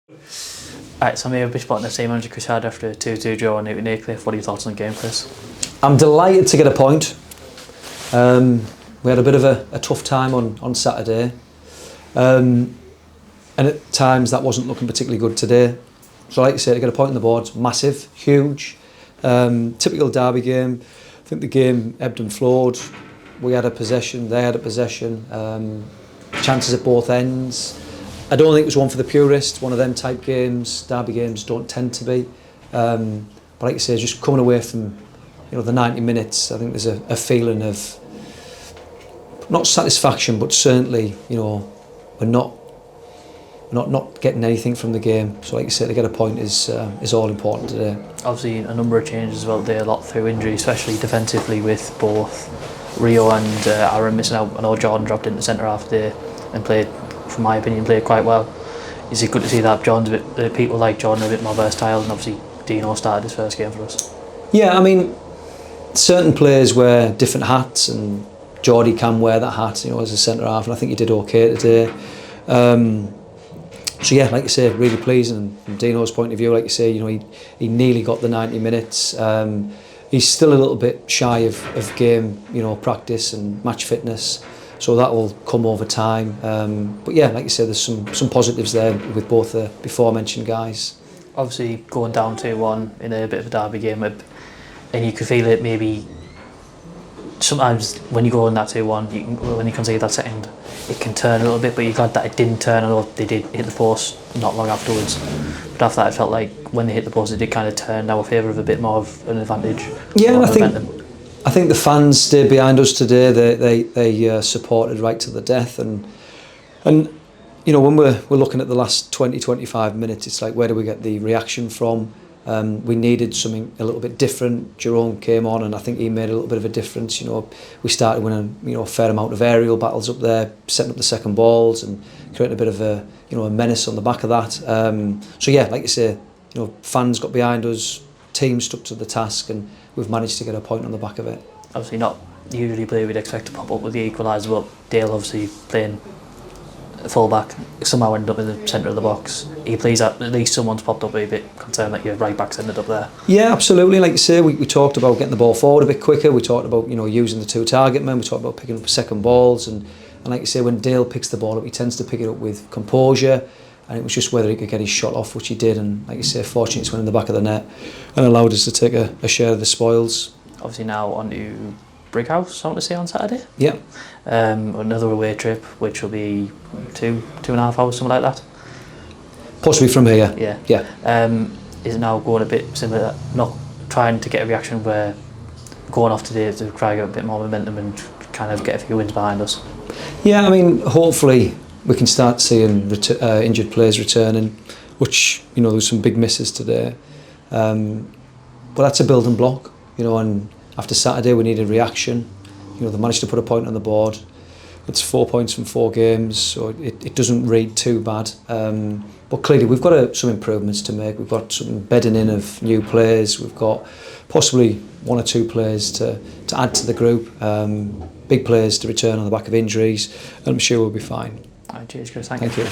Alright, so I'm here with the same manager Chris had after a 2-2 draw in Aycliffe. What are your thoughts on the game, Chris? I'm delighted to get a point. We had a bit of a tough time on Saturday, and at times that wasn't looking particularly good today. So like you say, to get a point on the board, massive, huge. Typical derby game. I think the game ebbed and flowed. We had a possession, they had a possession. Chances at both ends. I don't think it was one for the purists, one of them type games. Derby games don't tend to be. But like you say, just coming away from the 90 minutes, I think there's a feeling of not satisfaction, but certainly we're not getting anything from the game. So like you say, to get a point is all important today. Obviously a number of changes as well today, a lot through injury, especially defensively with both Rio and Aaron missing out. I know Jordan dropped into centre half today and played, from my opinion, played quite well. Is it good to see that John's people like Jordan are a bit more versatile, and obviously Dino started his first game for us? Yeah, I mean, certain players wear different hats, and Geordie can wear that hat, as a centre half, and I think he did okay today. So yeah, like you say, really pleasing. And from Dino's point of view, like you say, he nearly got the 90 minutes. He's still a little bit shy of game, practice and match fitness. So that will come over time. But yeah, like you say, there's some positives there with both the before mentioned guys. Obviously going down 2-1 in a bit of a derby game, and you could feel it maybe. Sometimes when you go on that 2-1, when you concede that second, it can turn a little bit, but you got that it didn't turn. I know they did hit the post not long afterwards, but after that I felt like when they hit the post it did kind of turn our favour of a bit more of an advantage. Yeah, and I think the fans stayed behind us today. They supported right to the death, and when we're looking at the last 20-25 minutes, it's like, where do we get the reaction from? We needed something a little bit different. Jerome came on, and I think he made a little bit of a difference. We started winning a fair amount of aerial battles up there, setting up the second balls and creating a bit of a menace on the back of that. So yeah, like you say, fans got behind us, team stuck to the task, and we've managed to get a point on the back of it. Obviously not usually play we'd expect to pop up with the equaliser, but Dale obviously playing full back somehow ended up in the centre of the box. He plays at least someone's popped up a bit concerned that your right back's ended up there. Yeah, absolutely. Like you say, we talked about getting the ball forward a bit quicker. We talked about using the two target men. We talked about picking up second balls, and like you say, when Dale picks the ball up, he tends to pick it up with composure, and it was just whether he could get his shot off, which he did, and like you say, fortunately it's went in the back of the net and allowed us to take a share of the spoils. Obviously now on to Brighouse, I want to say, on Saturday. Yeah. Another away trip, which will be 2.5 hours, something like that. Possibly from here. Yeah. Yeah. Is it now going a bit similar to that? Not trying to get a reaction where going off today to try to get a bit more momentum and kind of get a few wins behind us? Yeah, I mean, hopefully we can start seeing injured players returning, which, there was some big misses today. But that's a building block, and after Saturday we needed reaction. They managed to put a point on the board. It's 4 points from 4 games, so it doesn't read too bad. But clearly we've got some improvements to make. We've got some bedding in of new players. We've got possibly 1 or 2 players to add to the group. Big players to return on the back of injuries, and I'm sure we'll be fine. All right, cheers, Chris. Thank you.